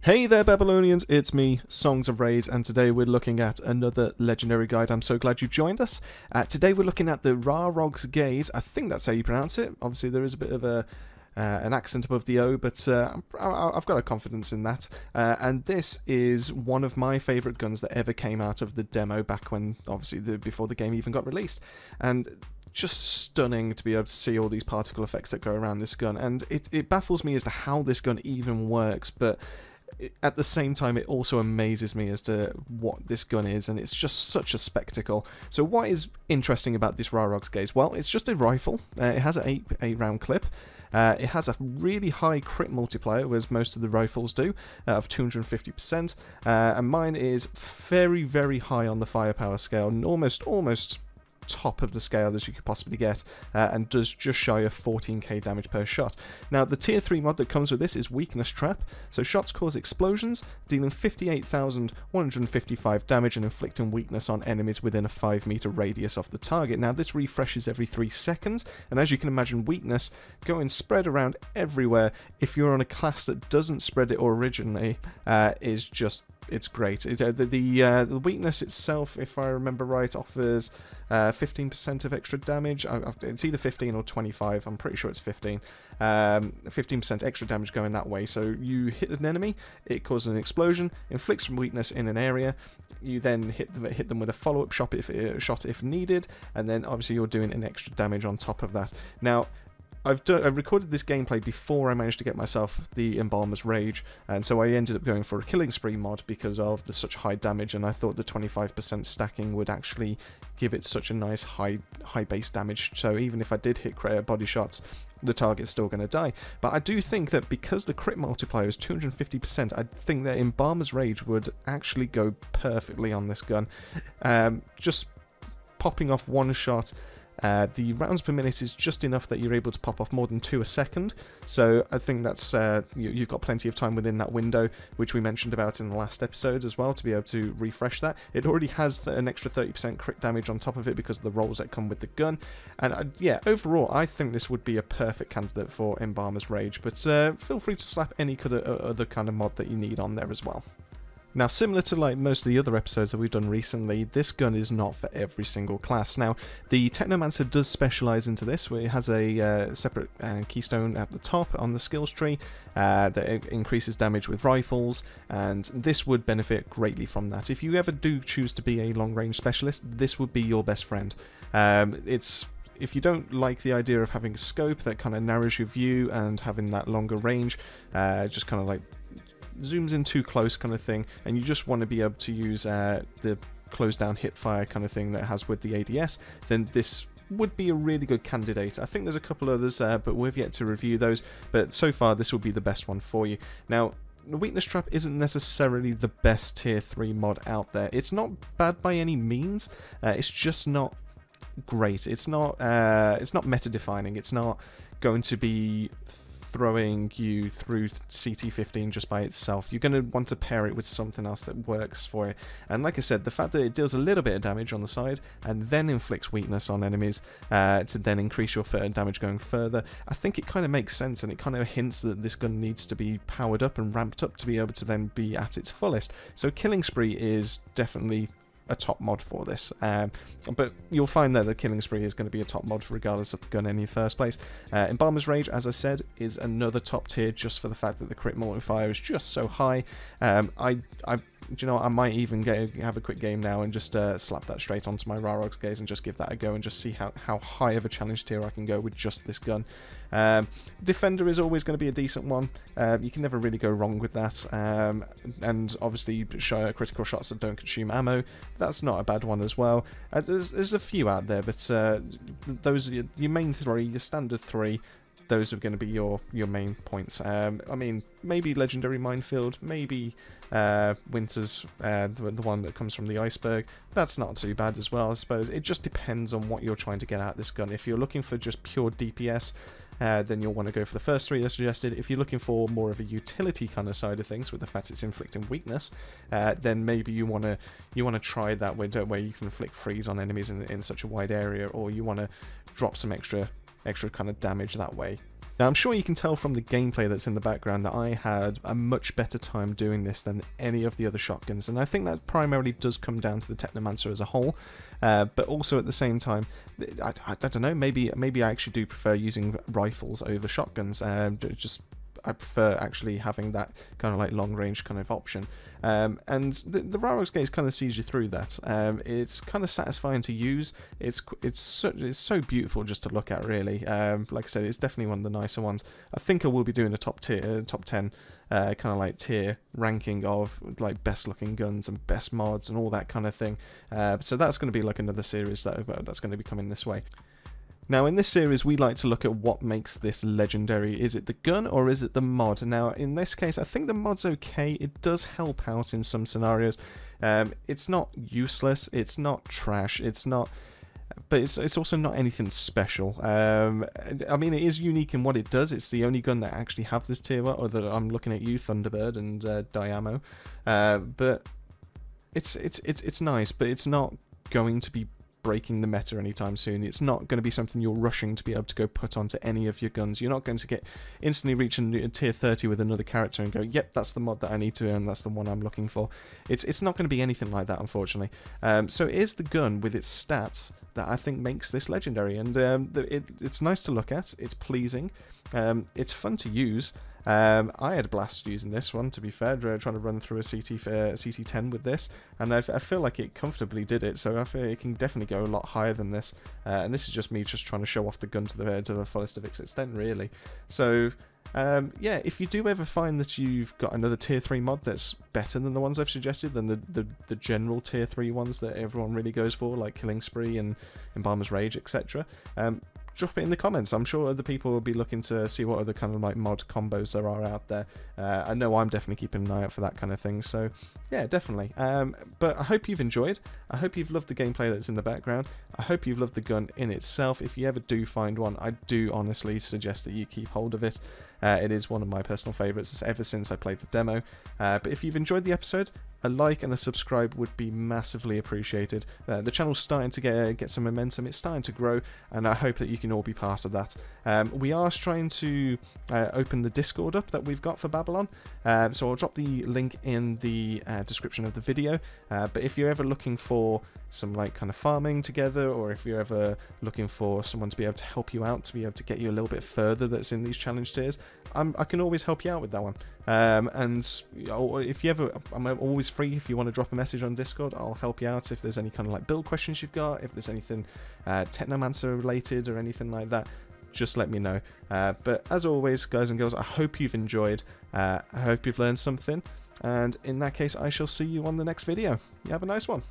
Hey there Babylonians, it's me, Songs of Raids, and today we're looking at another legendary guide. I'm so glad you've joined us. Today we're looking at the Rarog's Gaze. I think that's how you pronounce it. Obviously there is a bit of an accent above the O, but I've got a confidence in that. And this is one of my favourite guns that ever came out of the demo back when, obviously, before the game even got released. And just stunning to be able to see all these particle effects that go around this gun. And it baffles me as to how this gun even works, but at the same time it also amazes me as to what this gun is, and it's just such a spectacle. So what is interesting about this Rarog's Gaze? Well, it's just a rifle. It has an 8 round clip. It has a really high crit multiplier, as most of the rifles do, of 250%, and mine is very, very high on the firepower scale, and almost top of the scale as you could possibly get, and does just shy of 14k damage per shot. Now the tier 3 mod that comes with this is Weakness Trap, so shots cause explosions, dealing 58,155 damage and inflicting weakness on enemies within a 5 meter radius of the target. Now this refreshes every 3 seconds, and as you can imagine, weakness going spread around everywhere if you're on a class that doesn't spread it originally is just, it's great. The weakness itself, if I remember right, offers 15% of extra damage. It's either 15 or 25. I'm pretty sure it's 15. 15% extra damage going that way. So you hit an enemy, it causes an explosion, inflicts weakness in an area. You then hit them with a follow-up shot if needed, and then obviously you're doing an extra damage on top of that. Now, I've recorded this gameplay before I managed to get myself the Embalmer's Rage, and so I ended up going for a Killing Spree mod because of the such high damage, and I thought the 25% stacking would actually give it such a nice high base damage, so even if I did hit body shots, the target's still going to die. But I do think that because the crit multiplier is 250%, I think that Embalmer's Rage would actually go perfectly on this gun. Just popping off one shot, the rounds per minute is just enough that you're able to pop off more than 2 a second, so I think that's you've got plenty of time within that window, which we mentioned about in the last episode as well, to be able to refresh that. It already has an extra 30% crit damage on top of it because of the rolls that come with the gun, and yeah, overall I think this would be a perfect candidate for Embalmer's Rage, but feel free to slap any other kind of mod that you need on there as well. Now, similar to like most of the other episodes that we've done recently, this gun is not for every single class. Now, the Technomancer does specialise into this, where it has a separate keystone at the top on the skills tree that increases damage with rifles, and this would benefit greatly from that. If you ever do choose to be a long-range specialist, this would be your best friend. If you don't like the idea of having a scope that kind of narrows your view and having that longer range, just kind of like zooms in too close kind of thing, and you just want to be able to use the close down hip fire kind of thing that it has with the ADS, then this would be a really good candidate. I think there's a couple others, but we've yet to review those, but so far this will be the best one for you. Now, the Weakness Trap isn't necessarily the best tier 3 mod out there. It's not bad by any means, it's just not great. It's not meta defining. It's not going to be throwing you through CT15 just by itself. You're going to want to pair it with something else that works for it. And like I said, the fact that it deals a little bit of damage on the side and then inflicts weakness on enemies to then increase your damage going further, I think it kind of makes sense, and it kind of hints that this gun needs to be powered up and ramped up to be able to then be at its fullest. So Killing Spree is definitely a top mod for this, but you'll find that the Killing Spree is going to be a top mod regardless of the gun in the first place. Embalmer's Rage, as I said, is another top tier just for the fact that the crit multiplier is just so high. Do you know what, I might even have a quick game now and just slap that straight onto my Rarog's Gaze and just give that a go and just see how high of a challenge tier I can go with just this gun. Defender is always going to be a decent one. You can never really go wrong with that, and obviously critical shots that don't consume ammo, that's not a bad one as well. There's a few out there, but those are your main 3, your standard 3. Those are going to be your main points. I mean, maybe Legendary Minefield, maybe Winter's, the one that comes from the iceberg. That's not too bad as well, I suppose. It just depends on what you're trying to get out of this gun. If you're looking for just pure DPS, then you'll want to go for the first 3 as suggested. If you're looking for more of a utility kind of side of things, with the fact it's inflicting weakness, then maybe you want to try that window where you can inflict freeze on enemies in such a wide area, or you want to drop some extra kind of damage that way. Now, I'm sure you can tell from the gameplay that's in the background that I had a much better time doing this than any of the other shotguns, and I think that primarily does come down to the Technomancer as a whole, but also at the same time, I don't know, maybe I actually do prefer using rifles over shotguns. I prefer actually having that kind of like long range kind of option, and the Rarog's gaze kind of sees you through that. It's kind of satisfying to use. It's so beautiful just to look at, really. Like I said, it's definitely one of the nicer ones. I think I will be doing a top 10 kind of like tier ranking of like best looking guns and best mods and all that kind of thing. So that's going to be like another series that's going to be coming this way. Now, in this series, we like to look at what makes this legendary. Is it the gun or is it the mod? Now, in this case, I think the mod's okay. It does help out in some scenarios. It's not useless. It's not trash. It's not... But it's also not anything special. I mean, it is unique in what it does. It's the only gun that actually have this tier 1, or that I'm looking at you, Thunderbird and Diamo. But it's nice, but it's not going to be breaking the meta anytime soon. It's not going to be something you're rushing to be able to go put onto any of your guns. You're not going to get instantly reach a tier 30 with another character and go, yep, that's the mod that I need to, and that's the one I'm looking for. It's not going to be anything like that, unfortunately. So it is the gun with its stats that I think makes this legendary, and it's nice to look at. It's pleasing. It's fun to use. I had a blast using this one, to be fair, trying to run through a CT10 with this, and I feel like it comfortably did it, so I feel it can definitely go a lot higher than this, and this is just me just trying to show off the gun to the fullest of its extent, really. So yeah, if you do ever find that you've got another tier 3 mod that's better than the ones I've suggested, than the general tier 3 ones that everyone really goes for, like Killing Spree and Embalmer's Rage, etc., drop it in the comments. I'm sure other people will be looking to see what other kind of like mod combos there are out there. I know I'm definitely keeping an eye out for that kind of thing, so yeah, definitely. But I hope you've enjoyed. I hope you've loved the gameplay that's in the background. I hope you've loved the gun in itself. If you ever do find one, I do honestly suggest that you keep hold of it. It is one of my personal favourites ever since I played the demo. But if you've enjoyed the episode, a like and a subscribe would be massively appreciated. The channel's starting to get some momentum. It's starting to grow, and I hope that you can all be part of that. We are trying to open the Discord up that we've got for BabbleOn, so I'll drop the link in the description of the video. But if you're ever looking for some like kind of farming together, or if you're ever looking for someone to be able to help you out, to be able to get you a little bit further that's in these challenge tiers, I can always help you out with that one. And if you ever, I'm always free if you want to drop a message on Discord. I'll help you out if there's any kind of like build questions you've got, if there's anything Technomancer related or anything like that, just let me know. But as always, guys and girls, I hope you've enjoyed. I hope you've learned something, and in that case, I shall see you on the next video. You have a nice one.